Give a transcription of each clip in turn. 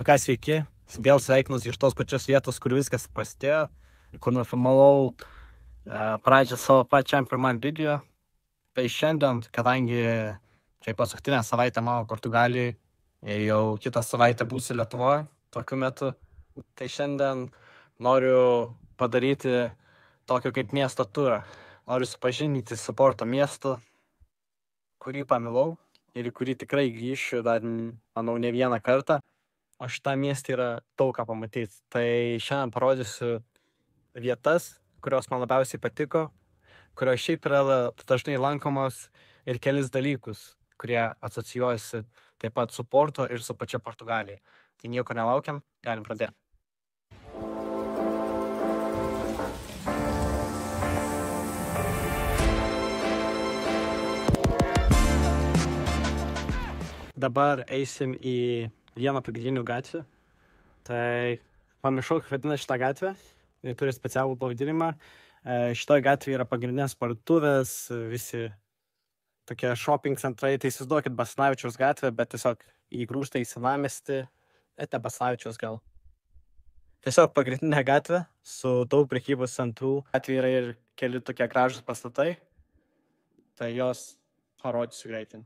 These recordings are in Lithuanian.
ką sveiki, vėl sveikinus iš tos pačios vietos, kur viskas prasidėjo, kur nufilmavau pradžią savo pačiam pirmam video. Tai šiandien, kadangi čia paskutinę savaitę mano Portugalijai ir jau kitą savaitę būsiu Lietuvoje tokiu metu, tai šiandien noriu padaryti tokio kaip miesto turą. Noriu supažindinti su Porto miestu, kurį pamilau ir į kurį tikrai grįšiu dar, manau, ne vieną kartą. O šitą miestą yra daug ką pamatyti. Tai šiandien parodysiu vietas, kurios man labiausiai patiko, kurios šiaip yra dažnai lankomos ir kelis dalykus, kurie asocijuojasi taip pat su Porto ir su pačia Portugalija. Tai nieko nelaukiam, galim pradėti. Dabar eisim į vieną pagrindinių gatvių. Tai pamiršau, kaip vadina šitą gatvę. Jis turi specialų pavadinimą. Šitoje gatvėje yra pagrindinės parduotuvės, visi tokie shopping centrai. Tai įsivaizduokit Basanavičiaus gatvę, bet tiesiog įgrūžta į senamiestį. Basanavičiaus gal. Tiesiog pagrindinė gatvė su daug prekybos centrų. Gatvėje yra ir keli tokie gražūs pastatai. Tai jos parodysiu greitai.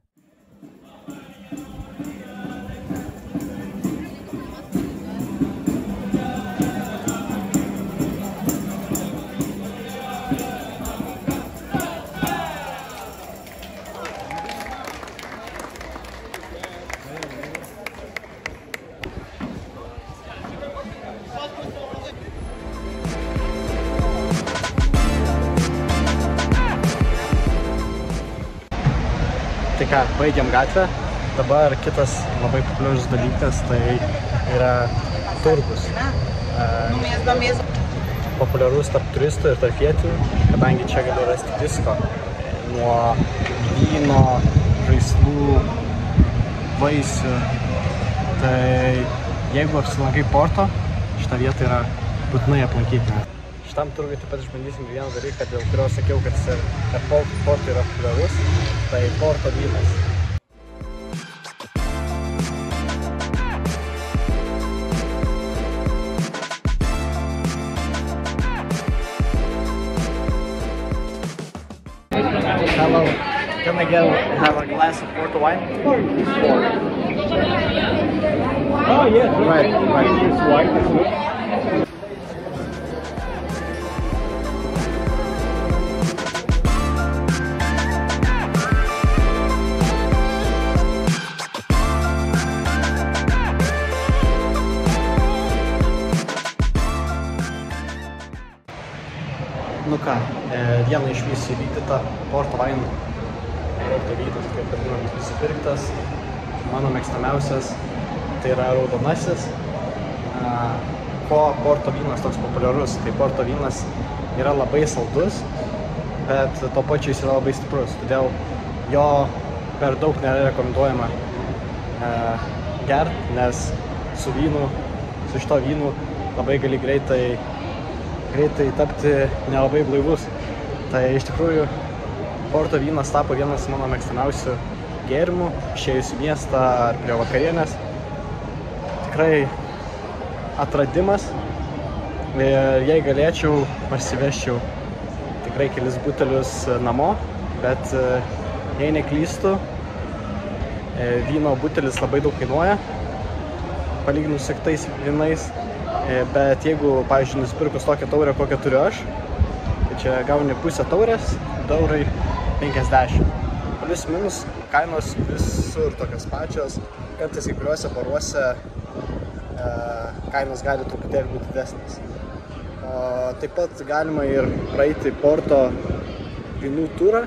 Tai ką, baigiam gatvę. Dabar kitas labai populiarus dalykas, tai yra turgus. Populiarus tarp turistų ir tarp vietinių, kadangi čia gali rasti visko. Nuo vyno, žaislų, vaisių. Tai jeigu apsilankai Porto, šitą vietą yra būtinai aplankyti. Šitam turgui taip pat išbandysim vieną dalyką, dėl kurio sakiau, kad Porto yra populiarus. Tai Porto vynas. Hello, can I have a glass of Porto wine? Oh yeah, Right. It's white, isn't it? Nu ką, vieną iš visų įvykdyta Porto vainų. Porto vynas, kaip vadinamas, nusipirktas. Mano mėgstamiausias, tai yra raudonasis. Ko Porto vynas toks populiarus? Tai Porto vynas yra labai saldus, bet tuo pačiu jis yra labai stiprus. Todėl jo per daug nėra rekomenduojama gert, nes su šito vynu labai gali greitai tapti nelabai blaivus. Tai iš tikrųjų Porto vynas tapo vienas mano mėgstamiausių gėrimų, išėjus į miestą ar prie vakarienės. Tikrai atradimas. Ir jei galėčiau, parsiveščiau tikrai kelis butelius namo, bet jei neklystu, vyno butelis labai daug kainuoja, palyginus su kitais vynais. Bet jeigu, pavyzdžiui, nusipirkus tokią taurę, kokią turiu aš, tai čia gauni pusę taurės, €50. Plius minus kainos visur tokios pačios, kartais kai kuriuose baruose kainos gali truputėlį būti didesnės. Taip pat galima ir praeiti Porto vynų turą,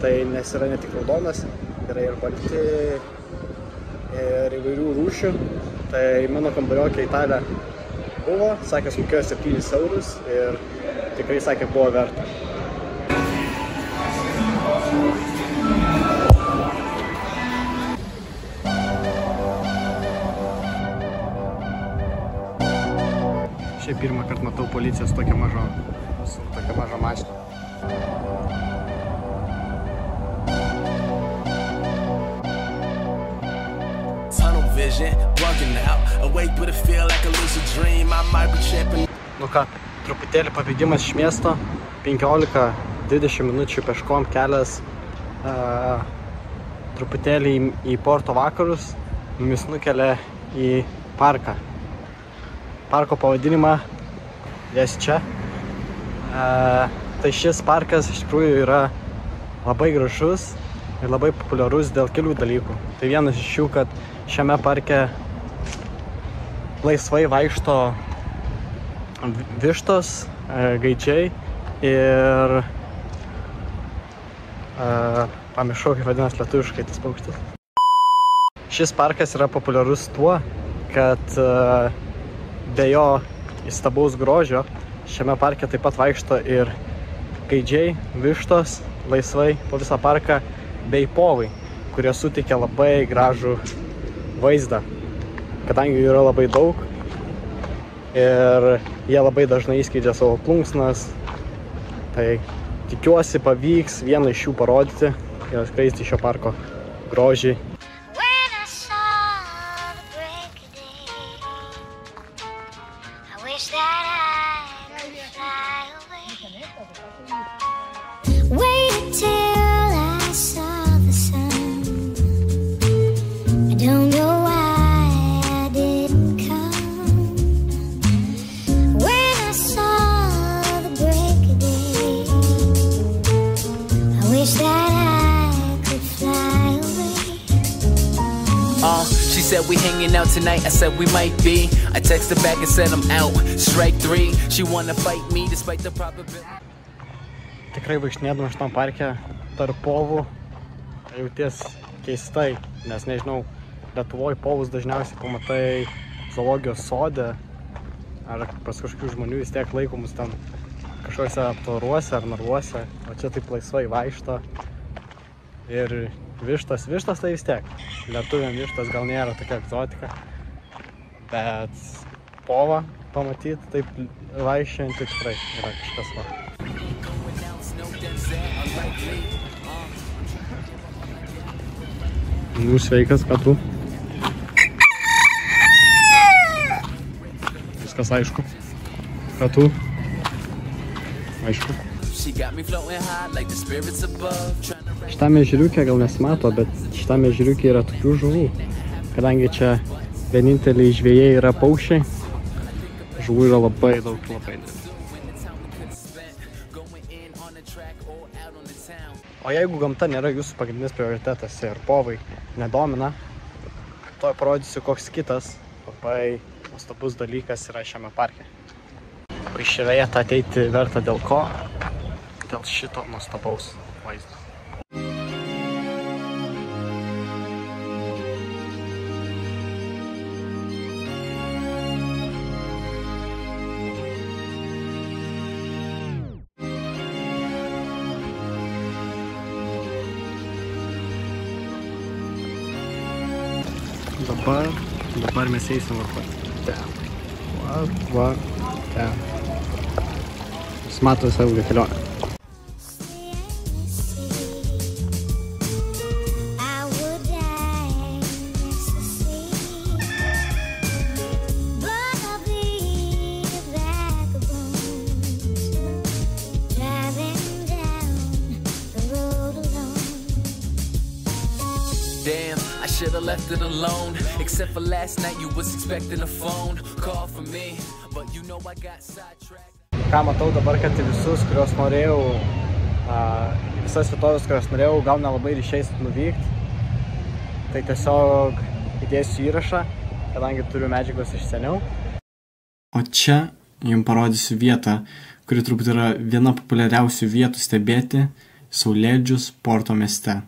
tai nes yra ne tik raudonas, yra ir balti, ir įvairių rūšių. Tai mano kambariokė Italija buvo, sakė, sumokėjo 7 eurus ir tikrai sakė, buvo verta. Šiaip pirmą kartą matau policijos tokią mažą mašiną. vision, bugging out. Awake but it feel like a lucid dream. I might be tripping. Nu ką, truputėlį pabėgimas iš miesto, 15-20 minučių peškom kelias truputėlį į Porto vakarus, mumis nukelia į parką. Parko pavadinimą dės čia. Tai šis parkas iš tikrųjų yra labai gražus ir labai populiarus dėl kelių dalykų. Tai vienas iš jų, kad šiame parke laisvai vaikšto vištos, gaidžiai ir pamiršau, kaip vadinasi lietuviškai tas paukštis. Šis parkas yra populiarus tuo, kad be jo įstabaus grožio šiame parke taip pat vaikšto ir gaidžiai, vištos laisvai po visą parką bei povai, kurie suteikia labai gražų vaizdą, kadangi jų yra labai daug ir jie labai dažnai įskleidžia savo plunksnas. Tai tikiuosi pavyks vieną iš jų parodyti ir atskleisti šio parko grožį. She said we hanging out tonight, I said we might be. I texted back and said I'm out, strike 3. She wanna fight me despite the probability. Tikrai vaikštinėdamas šitam parke tarp povų jauties keistai, nes nežinau, Lietuvoje povus dažniausiai pamatai zoologijos sode ar pas kažkokių žmonių vis tiek laikomus ten kažkokiuose aptvaruose ar narvuose, o čia taip laisvai vaikšto. Ir vištas tai vis tiek. Lietuviam vištas gal nėra tokia egzotika, bet povą pamatyti taip vaikščiojantį tikrai yra kažkas va. Nu, sveikas, ką tu? Viskas aišku. Ką tu? Aišku. Šitame ežeriuke gal nesimato, bet šitame ežeriuke yra tokių žuvų. Kadangi čia vieninteliai žvejai yra paukščiai, žuvų yra labai daug, labai daug. O jeigu gamta nėra jūsų pagrindinis prioritetas ir povai nedomina, to parodysiu koks kitas labai nuostabus dalykas yra šiame parke. O į šią vietą ateiti verta dėl ko? Dėl šito nuostabaus vaizdo. Dabar mes eisim va ten. Va ten. Jūs matote savo kelionę. Should've left it alone, except for last night you was expecting a phone call from me, but you know I got sidetracked. Ką matau dabar, kad visus, kuriuos norėjau, visas vietovės, kuriuos norėjau, gal nelabai išeis nuvykti, tai tiesiog įdėsiu įrašą, kadangi turiu medžiagos iš seniau. O čia jums parodysiu vietą, kuri turbūt yra viena populiariausių vietų stebėti saulėlydžius Porto mieste.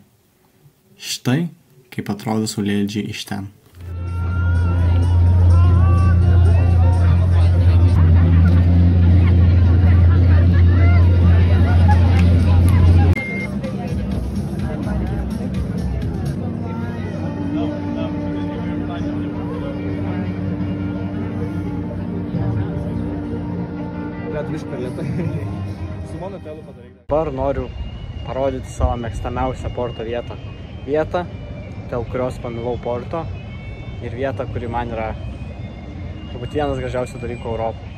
Štai kaip atrodo saulėlydžiai iš ten. Dabar noriu parodyti savo mėgstamiausią Porto vietą. Vietą, dėl kurios pamilau Porto, ir vietą, kuri man yra turbūt vienas gražiausių dalykų Europoje.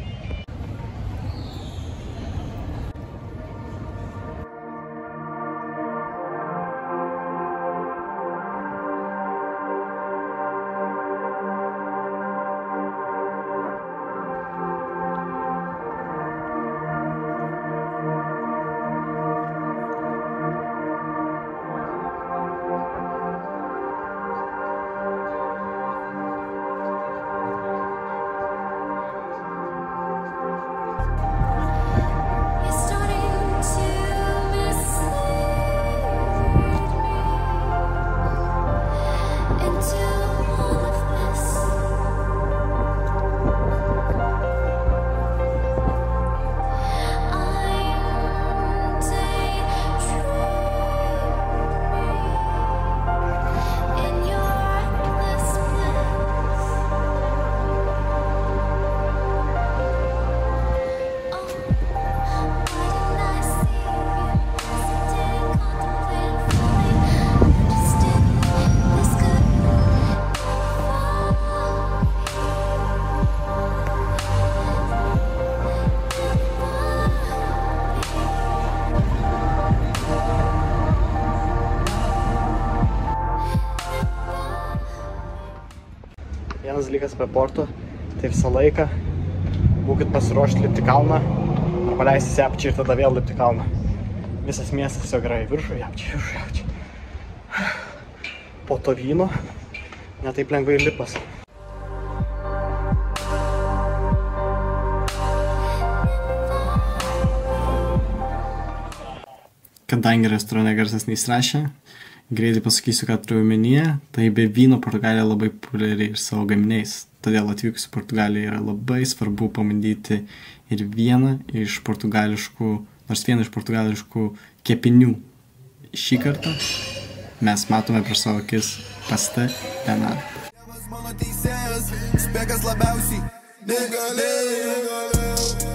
Vienas dalykas apie Porto, tai visą laiką būkit pasiruošti lipti kalną arba leisis į apačią ir tada vėl lipti kalną. Visas miestas tiesiog yra į viršų, į apačią. Po to vyno netaip lengvai lipas. Kadangi restorane garsas neįsirašė, greitai pasakysiu, ką turiu omenyje, tai be vyno Portugalija labai populiari ir savo gaminiais. Todėl atvykus į Portugaliją yra labai svarbu pabandyti ir vieną iš portugališkų kepinių. Šį kartą mes matome prieš savo akis pasta penada. Mano teisėjas, spekas labiausiai negalėjo.